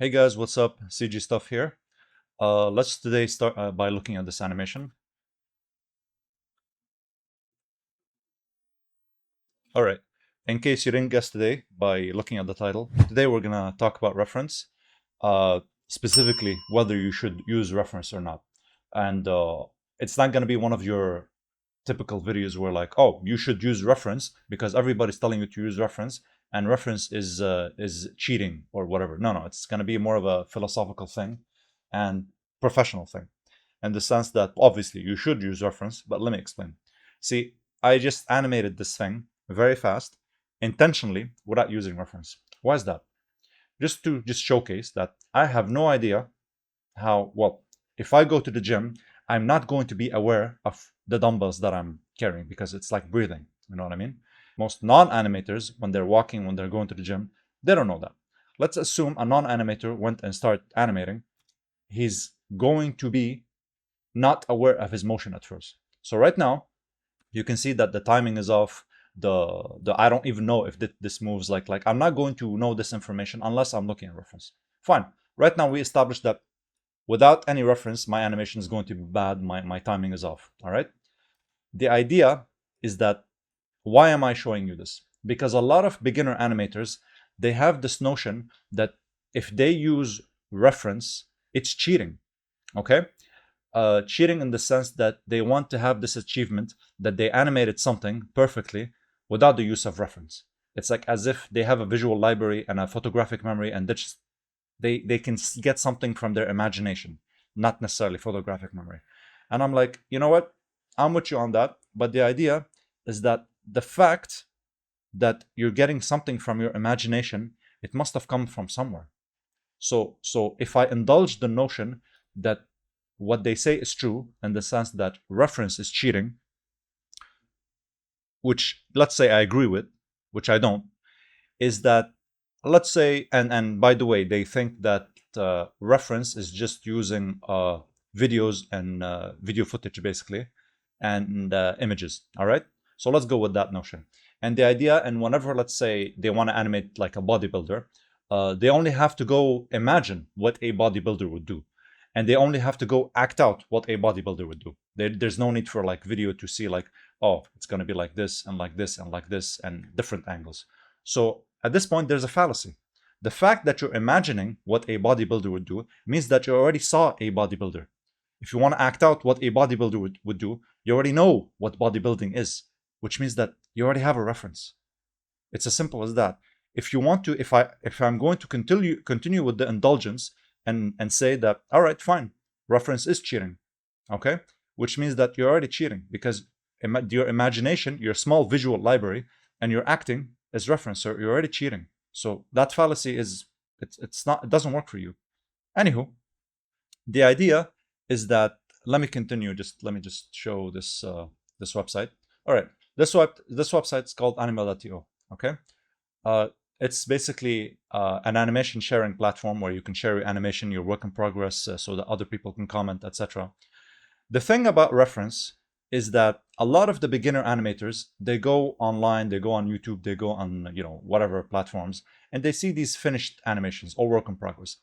Hey guys, what's up? CG Stuff here. Let's today start by looking at this animation. All right. In case you didn't guess today by looking at the title, today we're gonna talk about reference, specifically whether you should use reference or not. And it's not gonna be one of your typical videos where like, oh, you should use reference because everybody's telling you to use reference, and reference is cheating or whatever. No, it's gonna be more of a philosophical thing and professional thing, in the sense that obviously you should use reference, but let me explain. See, I just animated this thing very fast, intentionally, without using reference. Why is that? Just to showcase that I have no idea how, well, if I go to the gym, I'm not going to be aware of the dumbbells that I'm carrying because it's like breathing. You know what I mean? Most non-animators, when they're walking, when they're going to the gym, they don't know that. Let's assume a non-animator went and started animating. He's going to be not aware of his motion at first. So right now, you can see that the timing is off. The I don't even know if this moves like I'm not going to know this information unless I'm looking at reference. Fine. Right now we established that without any reference, my animation is going to be bad. My timing is off. All right. The idea is that why am I showing you this? Because a lot of beginner animators, they have this notion that if they use reference, it's cheating. Okay. Cheating in the sense that they want to have this achievement that they animated something perfectly without the use of reference. It's like as if they have a visual library and a photographic memory, and they can get something from their imagination, not necessarily photographic memory. And I'm like, you know what? I'm with you on that. But the idea is that the fact that you're getting something from your imagination, it must have come from somewhere. So if I indulge the notion that what they say is true in the sense that reference is cheating, which let's say I agree with, which I don't, is that let's say, and by the way, they think that reference is just using videos and video footage basically, and images. All right, so let's go with that notion. And the idea, and whenever let's say they want to animate like a bodybuilder, they only have to go imagine what a bodybuilder would do, and they only have to go act out what a bodybuilder would do. There's no need for like video to see like, oh, it's going to be like this and like this and like this and different angles. So at this point, there's a fallacy. The fact that you're imagining what a bodybuilder would do means that you already saw a bodybuilder. If you want to act out what a bodybuilder would do, you already know what bodybuilding is, which means that you already have a reference. It's as simple as that. If you want to, if I'm going to continue with the indulgence and say that, all right, fine, reference is cheating, okay, which means that you're already cheating because your imagination, your small visual library, and your acting is reference, so you're already cheating. So that fallacy is it's not, it doesn't work for you. Anywho, the idea is that, let me continue. Just let me just show this this website. All right, this website is called animal.to. Okay, uh, it's basically an animation sharing platform where you can share your animation, your work in progress, so that other people can comment, etc. The thing about reference is that a lot of the beginner animators, they go online, they go on YouTube, they go on, you know, whatever platforms, and they see these finished animations or work in progress.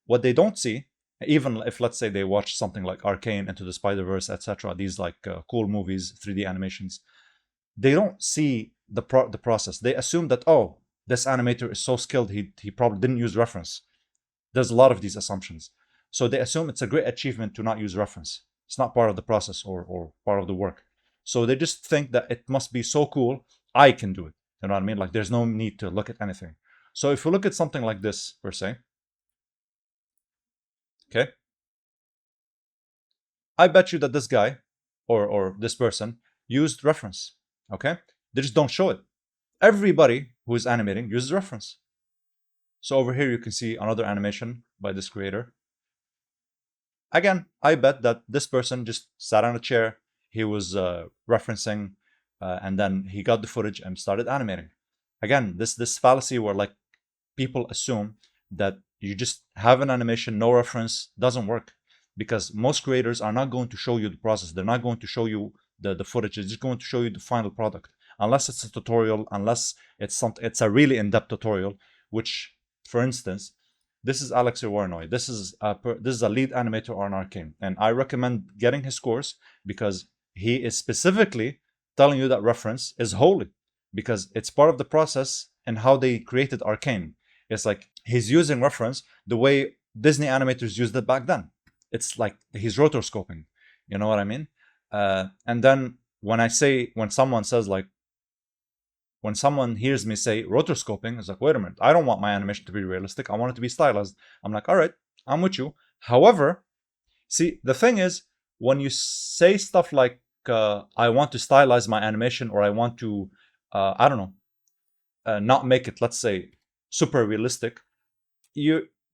What they don't see, even if let's say they watch something like Arcane, Into the Spider-Verse, etc., these like cool movies, 3D animations, they don't see the process. They assume that, oh, this animator is so skilled, he probably didn't use reference. There's a lot of these assumptions. So they assume it's a great achievement to not use reference. It's not part of the process or part of the work. So they just think that it must be so cool, I can do it. You know what I mean? Like there's no need to look at anything. So if you look at something like this, per se, okay, I bet you that this guy or this person used reference. Okay? They just don't show it. Everybody who is animating uses reference. So over here you can see another animation by this creator. Again, I bet that this person just sat on a chair, he was referencing, and then he got the footage and started animating. Again, this fallacy where like people assume that you just have an animation, no reference, doesn't work, because most creators are not going to show you the process. They're not going to show you the footage. They're just going to show you the final product, unless it's a tutorial, unless it's a really in-depth tutorial, which, for instance, this is Alex Iwarnoy. This is a lead animator on Arcane, and I recommend getting his course because he is specifically telling you that reference is holy because it's part of the process and how they created Arcane. It's like he's using reference the way Disney animators used it back then. It's like he's rotoscoping. You know what I mean? And then when someone says like, when someone hears me say rotoscoping, it's like, wait a minute, I don't want my animation to be realistic. I want it to be stylized. I'm like, all right, I'm with you. However, see, the thing is, when you say stuff like, I want to stylize my animation, or I want to, I don't know, not make it, let's say, super realistic,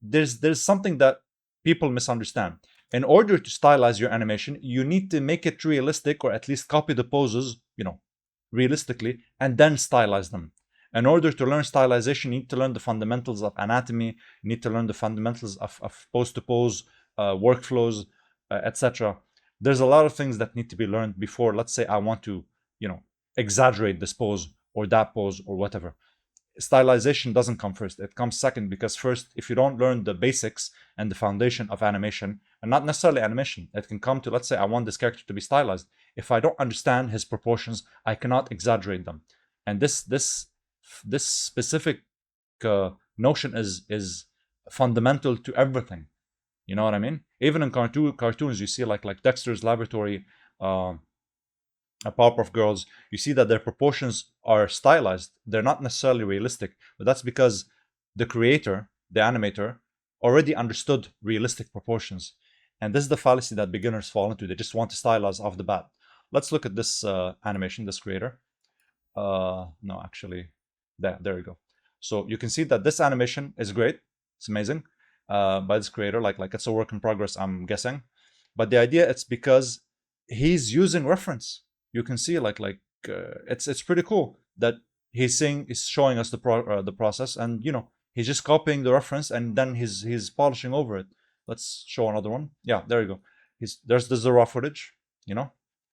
there's something that people misunderstand. In order to stylize your animation, you need to make it realistic, or at least copy the poses, realistically, and then stylize them. In order to learn stylization, you need to learn the fundamentals of anatomy, you need to learn the fundamentals of pose-to-pose workflows, etc. There's a lot of things that need to be learned before, let's say, I want to, exaggerate this pose or that pose or whatever. Stylization doesn't come first, it comes second, because first, if you don't learn the basics and the foundation of animation, and not necessarily animation, it can come to, let's say, I want this character to be stylized. If I don't understand his proportions, I cannot exaggerate them. And this specific notion is fundamental to everything. You know what I mean? Even in cartoons, you see like Dexter's Laboratory, Powerpuff Girls, you see that their proportions are stylized. They're not necessarily realistic, but that's because the creator, the animator, already understood realistic proportions. And this is the fallacy that beginners fall into. They just want to stylize off the bat. Let's look at this animation, this creator. No, actually, there we go. So you can see that this animation is great. It's amazing by this creator. Like it's a work in progress, I'm guessing. But the idea, it's because he's using reference. You can see it's pretty cool that he's showing us the process, and he's just copying the reference and then he's polishing over it. Let's show another one. Yeah, there you go. There's the raw footage,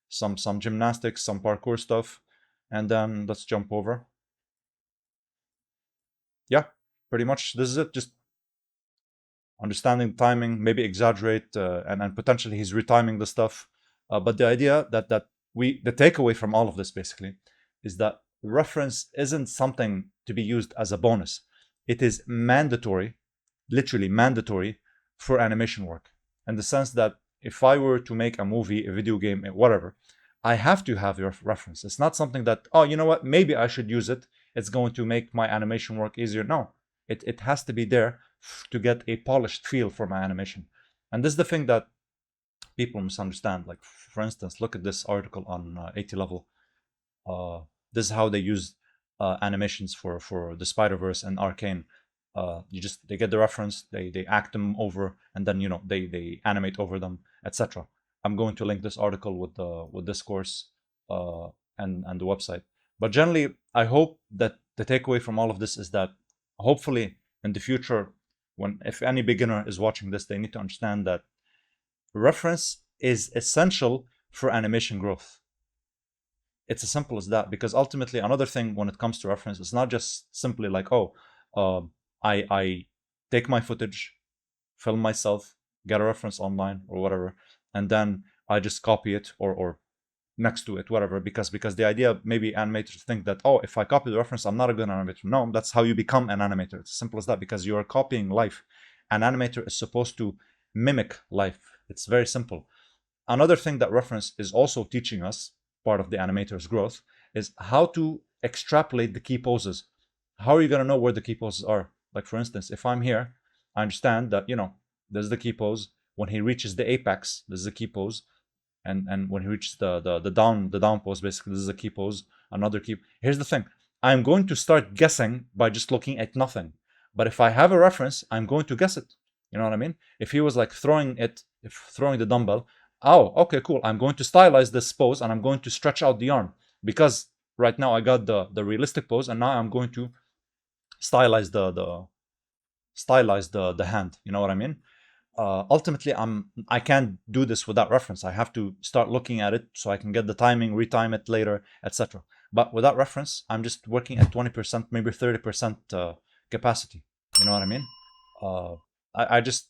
some gymnastics, some parkour stuff, and then let's jump over. Yeah, pretty much this is it. Just understanding timing, maybe exaggerate, and potentially he's retiming the stuff. But the idea that the takeaway from all of this basically is that reference isn't something to be used as a bonus. It is mandatory, literally mandatory, for animation work. In the sense that if I were to make a movie, a video game, whatever, I have to have your reference. It's not something that, oh, you know what, maybe I should use it. It's going to make my animation work easier. No, it has to be there to get a polished feel for my animation. And this is the thing that people misunderstand. Like, for instance, look at this article on 80 level. This is how they use animations for the Spider-Verse and Arcane. They get the reference, they act them over, and then they animate over them, etc. I'm going to link this article with this course and the website. But generally, I hope that the takeaway from all of this is that hopefully in the future, if any beginner is watching this, they need to understand that reference is essential for animation growth. It's as simple as that, because ultimately another thing when it comes to reference, it's not just simply like, oh, I take my footage, film myself, get a reference online or whatever, and then I just copy it or next to it, whatever, because the idea, maybe animators think that, oh, if I copy the reference, I'm not a good animator. No, that's how you become an animator. It's as simple as that, because you are copying life. An animator is supposed to mimic life. It's very simple. Another thing that reference is also teaching us, part of the animator's growth, is how to extrapolate the key poses. How are you going to know where the key poses are? Like, for instance, if I'm here, I understand that, this is the key pose. When he reaches the apex, this is the key pose. And when he reaches the down pose, basically, this is a key pose, another key. Here's the thing. I'm going to start guessing by just looking at nothing. But if I have a reference, I'm going to guess it. You know what I mean? If he was like throwing the dumbbell, oh, okay, cool. I'm going to stylize this pose and I'm going to stretch out the arm, because right now I got the realistic pose, and now I'm going to stylize the hand. You know what I mean? Ultimately, I can't do this without reference. I have to start looking at it so I can get the timing, retime it later, etc. But without reference, I'm just working at 20%, maybe 30% capacity. You know what I mean? I just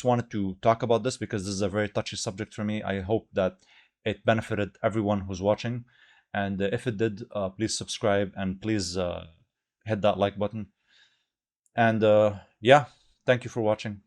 wanted to talk about this because this is a very touchy subject for me. I hope that it benefited everyone who's watching, and if it did, please subscribe and please hit that like button. And yeah, thank you for watching.